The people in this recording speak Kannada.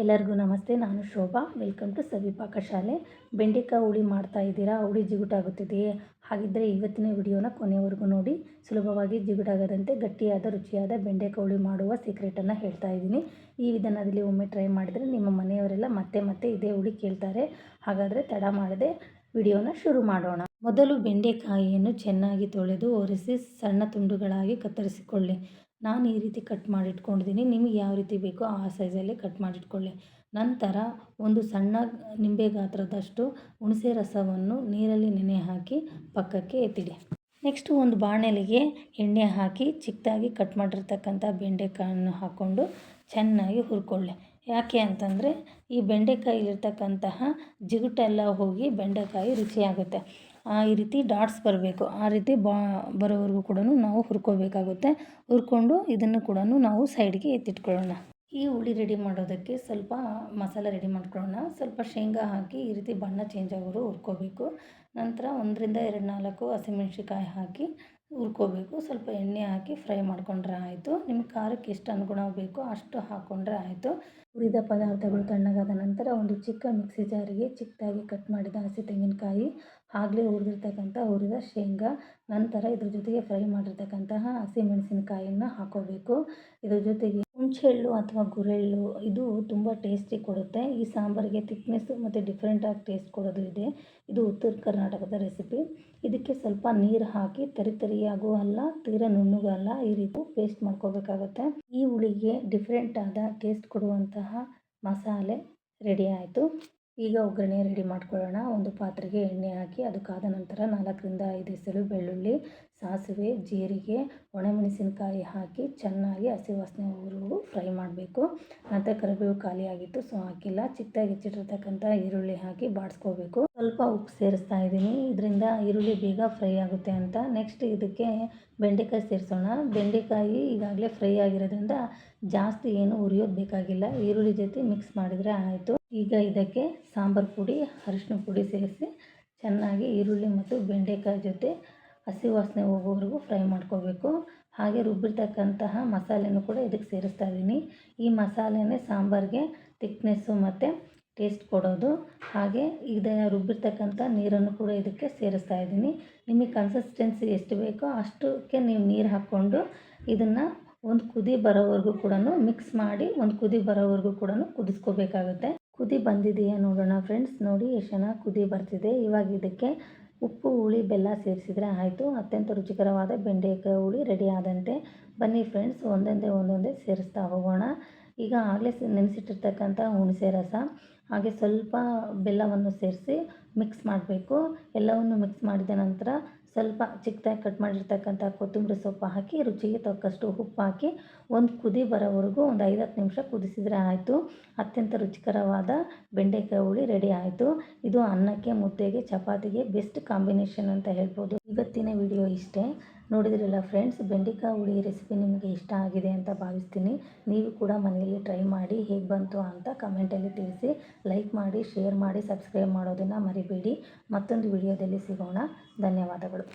ಎಲ್ಲರಿಗೂ ನಮಸ್ತೆ. ನಾನು ಶೋಭಾ. ವೆಲ್ಕಮ್ ಟು ಸವಿ ಪಾಕಶಾಲೆ. ಬೆಂಡೆಕಾಯಿ ಹುಳಿ ಮಾಡ್ತಾ ಇದ್ದೀರಾ? ಹುಳಿ ಜಿಗುಟಾಗುತ್ತಿದೆಯೇ? ಹಾಗಿದ್ದರೆ ಇವತ್ತಿನ ವಿಡಿಯೋನ ಕೊನೆಯವರೆಗೂ ನೋಡಿ. ಸುಲಭವಾಗಿ ಜಿಗುಟಾಗದಂತೆ ಗಟ್ಟಿಯಾದ ರುಚಿಯಾದ ಬೆಂಡೆಕಾಯಿ ಹುಳಿ ಮಾಡುವ ಸೀಕ್ರೆಟನ್ನು ಹೇಳ್ತಾ ಇದ್ದೀನಿ. ಈ ವಿಧಾನದಲ್ಲಿ ಒಮ್ಮೆ ಟ್ರೈ ಮಾಡಿದರೆ ನಿಮ್ಮ ಮನೆಯವರೆಲ್ಲ ಮತ್ತೆ ಇದೇ ಹುಳಿ ಕೇಳ್ತಾರೆ. ಹಾಗಾದರೆ ತಡ ಮಾಡದೆ ವಿಡಿಯೋನ ಶುರು ಮಾಡೋಣ. ಮೊದಲು ಬೆಂಡೆಕಾಯಿಯನ್ನು ಚೆನ್ನಾಗಿ ತೊಳೆದು ಒರೆಸಿ ಸಣ್ಣ ತುಂಡುಗಳಾಗಿ ಕತ್ತರಿಸಿಕೊಳ್ಳಿ. ನಾನು ಈ ರೀತಿ ಕಟ್ ಮಾಡಿಟ್ಕೊಂಡಿದ್ದೀನಿ. ನಿಮಗೆ ಯಾವ ರೀತಿ ಬೇಕೋ ಆ ಸೈಜಲ್ಲಿ ಕಟ್ ಮಾಡಿಟ್ಕೊಳ್ಳಿ. ನಂತರ ಒಂದು ಸಣ್ಣ ನಿಂಬೆ ಗಾತ್ರದಷ್ಟು ಹುಣಸೆ ರಸವನ್ನು ನೀರಲ್ಲಿ ನೆನೆ ಹಾಕಿ ಪಕ್ಕಕ್ಕೆ ಎತ್ತಿಡಿ. ನೆಕ್ಸ್ಟು ಒಂದು ಬಾಣಲೆಗೆ ಎಣ್ಣೆ ಹಾಕಿ ಚಿಕ್ಕದಾಗಿ ಕಟ್ ಮಾಡಿರ್ತಕ್ಕಂಥ ಬೆಂಡೆಕಾಯನ್ನು ಹಾಕ್ಕೊಂಡು ಚೆನ್ನಾಗಿ ಹುರ್ಕೊಳ್ಳಿ. ಯಾಕೆ ಅಂತಂದರೆ ಈ ಬೆಂಡೆಕಾಯಿಲಿರ್ತಕ್ಕಂತಹ ಜಿಗುಟೆಲ್ಲ ಹೋಗಿ ಬೆಂಡೆಕಾಯಿ ರುಚಿಯಾಗುತ್ತೆ. ಈ ರೀತಿ ಡಾಟ್ಸ್ ಬರಬೇಕು. ಆ ರೀತಿ ಬರೋವರೆಗೂ ಕೂಡ ನಾವು ಹುರ್ಕೋಬೇಕಾಗುತ್ತೆ. ಹುರ್ಕೊಂಡು ಇದನ್ನು ಕೂಡ ನಾವು ಸೈಡ್ಗೆ ಎತ್ತಿಟ್ಕೊಳ್ಳೋಣ. ಈ ಹುಳಿ ರೆಡಿ ಮಾಡೋದಕ್ಕೆ ಸ್ವಲ್ಪ ಮಸಾಲೆ ರೆಡಿ ಮಾಡ್ಕೊಳ್ಳೋಣ. ಸ್ವಲ್ಪ ಶೇಂಗಾ ಹಾಕಿ ಈ ರೀತಿ ಬಣ್ಣ ಚೇಂಜ್ ಆಗೋರು ಹುರ್ಕೋಬೇಕು. ನಂತರ 1-4 ಹಸಿಮೆಣ್ಸಿಕಾಯಿ ಹಾಕಿ ಹುರ್ಕೋಬೇಕು. ಸ್ವಲ್ಪ ಎಣ್ಣೆ ಹಾಕಿ ಫ್ರೈ ಮಾಡ್ಕೊಂಡ್ರೆ ಆಯಿತು. ನಿಮ್ಮ ಖಾರಕ್ಕೆ ಎಷ್ಟು ಅನುಗುಣ ಬೇಕೋ ಅಷ್ಟು ಹಾಕ್ಕೊಂಡ್ರೆ ಆಯಿತು. ಹುರಿದ ಪದಾರ್ಥಗಳು ತಣ್ಣಗಾದ ನಂತರ ಒಂದು ಚಿಕ್ಕ ಮಿಕ್ಸಿ ಜಾರಿಗೆ ಚಿಕ್ಕದಾಗಿ ಕಟ್ ಮಾಡಿದ ಹಸಿ ತೆಂಗಿನಕಾಯಿ, ಆಗಲೇ ಹುರಿದ ಶೇಂಗಾ, ನಂತರ ಇದ್ರ ಜೊತೆಗೆ ಫ್ರೈ ಮಾಡಿರ್ತಕ್ಕಂತಹ ಹಸಿಮೆಣಸಿನಕಾಯಿಯನ್ನು ಹಾಕೋಬೇಕು. ಇದ್ರ ಜೊತೆಗೆ ಹುಣಸೆಹಣ್ಣು ಅಥವಾ ಗುರೆಳ್ಳು ಇದು ತುಂಬ ಟೇಸ್ಟಿ ಕೊಡುತ್ತೆ. ಈ ಸಾಂಬಾರಿಗೆ ಥಿಕ್ನೆಸ್ಸು ಮತ್ತು ಡಿಫ್ರೆಂಟಾಗಿ ಟೇಸ್ಟ್ ಕೊಡೋದು ಇದೆ. ಇದು ಉತ್ತರ ಕರ್ನಾಟಕದ ರೆಸಿಪಿ. ಇದಕ್ಕೆ ಸ್ವಲ್ಪ ನೀರು ಹಾಕಿ ತರಿಯಾಗೂ ಅಲ್ಲ, ತೀರಾ ನುಣ್ಣಗೂ ಅಲ್ಲ, ಈ ರೀತಿ ಪೇಸ್ಟ್ ಮಾಡ್ಕೋಬೇಕಾಗುತ್ತೆ. ಈ ಹುಳಿಗೆ ಡಿಫ್ರೆಂಟ್ ಆದ ಟೇಸ್ಟ್ ಕೊಡುವಂತಹ ಮಸಾಲೆ ರೆಡಿ ಆಯಿತು. ಈಗ ಒಗ್ಗರಣೆ ರೆಡಿ ಮಾಡ್ಕೊಳ್ಳೋಣ. ಒಂದು ಪಾತ್ರೆಗೆ ಎಣ್ಣೆ ಹಾಕಿ ಅದು ಕಾದ ನಂತರ 4-5 ಎಸಳು ಬೆಳ್ಳುಳ್ಳಿ, ಸಾಸಿವೆ, ಜೀರಿಗೆ, ಒಣಮೆಣಸಿನಕಾಯಿ ಹಾಕಿ ಚೆನ್ನಾಗಿ ಹಸಿ ವಾಸನೆ ಹೋಗೋವರೆಗೂ ಫ್ರೈ ಮಾಡಬೇಕು. ನಂತರ ಕರಿಬೇವು ಖಾಲಿಯಾಗಿತ್ತು, ಸೊ ಹಾಕಿಲ್ಲ. ಚಿಕ್ಕದಾಗಿ ಹೆಚ್ಚಿಟ್ಟಿರ್ತಕ್ಕಂಥ ಈರುಳ್ಳಿ ಹಾಕಿ ಬಾಡಿಸ್ಕೋಬೇಕು. ಸ್ವಲ್ಪ ಉಪ್ಪು ಸೇರಿಸ್ತಾ ಇದ್ದೀನಿ, ಇದರಿಂದ ಈರುಳ್ಳಿ ಬೇಗ ಫ್ರೈ ಆಗುತ್ತೆ ಅಂತ. ನೆಕ್ಸ್ಟ್ ಇದಕ್ಕೆ ಬೆಂಡೆಕಾಯಿ ಸೇರಿಸೋಣ. ಬೆಂಡೆಕಾಯಿ ಈಗಾಗಲೇ ಫ್ರೈ ಆಗಿರೋದ್ರಿಂದ ಜಾಸ್ತಿ ಏನು ಹುರಿಯೋದು ಬೇಕಾಗಿಲ್ಲ. ಈರುಳ್ಳಿ ಜೊತೆ ಮಿಕ್ಸ್ ಮಾಡಿದರೆ ಆಯಿತು. ಈಗ ಇದಕ್ಕೆ ಸಾಂಬಾರು ಪುಡಿ, ಅರಿಶಿನ ಪುಡಿ ಸೇರಿಸಿ ಚೆನ್ನಾಗಿ ಈರುಳ್ಳಿ ಮತ್ತು ಬೆಂಡೆಕಾಯಿ ಜೊತೆ ಹಸಿ ವಾಸನೆ ಹೋಗೋವರೆಗೂ ಫ್ರೈ ಮಾಡ್ಕೋಬೇಕು. ಹಾಗೆ ರುಬ್ಬಿರ್ತಕ್ಕಂತಹ ಮಸಾಲೆನೂ ಕೂಡ ಇದಕ್ಕೆ ಸೇರಿಸ್ತಾ ಇದ್ದೀನಿ. ಈ ಮಸಾಲೆನೇ ಸಾಂಬಾರಿಗೆ ಥಿಕ್ನೆಸ್ಸು ಮತ್ತು ಟೇಸ್ಟ್ ಕೊಡೋದು. ಹಾಗೆ ರುಬ್ಬಿರ್ತಕ್ಕಂಥ ನೀರನ್ನು ಕೂಡ ಇದಕ್ಕೆ ಸೇರಿಸ್ತಾ ಇದ್ದೀನಿ. ನಿಮಗೆ ಕನ್ಸಿಸ್ಟೆನ್ಸಿ ಎಷ್ಟು ಬೇಕೋ ಅಷ್ಟಕ್ಕೆ ನೀವು ನೀರು ಹಾಕ್ಕೊಂಡು ಇದನ್ನು ಒಂದು ಕುದಿ ಬರೋವರೆಗೂ ಕೂಡ ಮಿಕ್ಸ್ ಮಾಡಿ ಒಂದು ಕುದಿ ಬರೋವರೆಗೂ ಕೂಡ ಕುದಿಸ್ಕೋಬೇಕಾಗುತ್ತೆ. ಕುದಿ ಬಂದಿದೆಯಾ ನೋಡೋಣ ಫ್ರೆಂಡ್ಸ್. ನೋಡಿ ಎಷ್ಟು ಚೆನ್ನಾಗಿ ಕುದಿ ಬರ್ತಿದೆ. ಇವಾಗ ಇದಕ್ಕೆ ಉಪ್ಪು, ಹುಳಿ, ಬೆಲ್ಲ ಸೇರಿಸಿದರೆ ಆಯಿತು. ಅತ್ಯಂತ ರುಚಿಕರವಾದ ಬೆಂಡೆಕಾಯಿ ಹುಳಿ ರೆಡಿ ಆದಂತೆ. ಬನ್ನಿ ಫ್ರೆಂಡ್ಸ್, ಒಂದೊಂದೇ ಸೇರಿಸ್ತಾ ಹೋಗೋಣ. ಈಗ ಆಗಲೇ ನೆನೆಸಿಟ್ಟಿರ್ತಕ್ಕಂಥ ಹುಣಸೆ ರಸ, ಹಾಗೆ ಸ್ವಲ್ಪ ಬೆಲ್ಲವನ್ನು ಸೇರಿಸಿ ಮಿಕ್ಸ್ ಮಾಡಬೇಕು. ಎಲ್ಲವನ್ನು ಮಿಕ್ಸ್ ಮಾಡಿದ ನಂತರ ಸ್ವಲ್ಪ ಚಿಕ್ಕದಾಗಿ ಕಟ್ ಮಾಡಿರ್ತಕ್ಕಂಥ ಕೊತ್ತಂಬರಿ ಸೊಪ್ಪು ಹಾಕಿ ರುಚಿಗೆ ತಕ್ಕಷ್ಟು ಉಪ್ಪು ಹಾಕಿ ಒಂದು ಕುದಿ ಬರೋವರೆಗೂ ಒಂದು 5-10 ನಿಮಿಷ ಕುದಿಸಿದರೆ ಆಯಿತು. ಅತ್ಯಂತ ರುಚಿಕರವಾದ ಬೆಂಡೆಕಾಯಿ ಹುಳಿ ರೆಡಿ ಆಯಿತು. ಇದು ಅನ್ನಕ್ಕೆ, ಮುದ್ದೆಗೆ, ಚಪಾತಿಗೆ ಬೆಸ್ಟ್ ಕಾಂಬಿನೇಷನ್ ಅಂತ ಹೇಳ್ಬೋದು. ಇವತ್ತಿನ ವಿಡಿಯೋ ಇಷ್ಟೇ. ನೋಡಿದ್ರಲ್ಲ ಫ್ರೆಂಡ್ಸ್, ಬೆಂಡೆಕಾಯಿ ಹುಳಿ ರೆಸಿಪಿ ನಿಮಗೆ ಇಷ್ಟ ಆಗಿದೆ ಅಂತ ಭಾವಿಸ್ತೀನಿ. ನೀವು ಕೂಡ ಮನೆಯಲ್ಲಿ ಟ್ರೈ ಮಾಡಿ ಹೇಗೆ ಬಂತು ಅಂತ ಕಮೆಂಟಲ್ಲಿ ತಿಳಿಸಿ. ಲೈಕ್ ಮಾಡಿ, ಶೇರ್ ಮಾಡಿ, ಸಬ್ಸ್ಕ್ರೈಬ್ ಮಾಡೋದನ್ನು ಮರಿಬೇಡಿ. ಮತ್ತೊಂದು ವಿಡಿಯೋದಲ್ಲಿ ಸಿಗೋಣ. ಧನ್ಯವಾದಗಳು.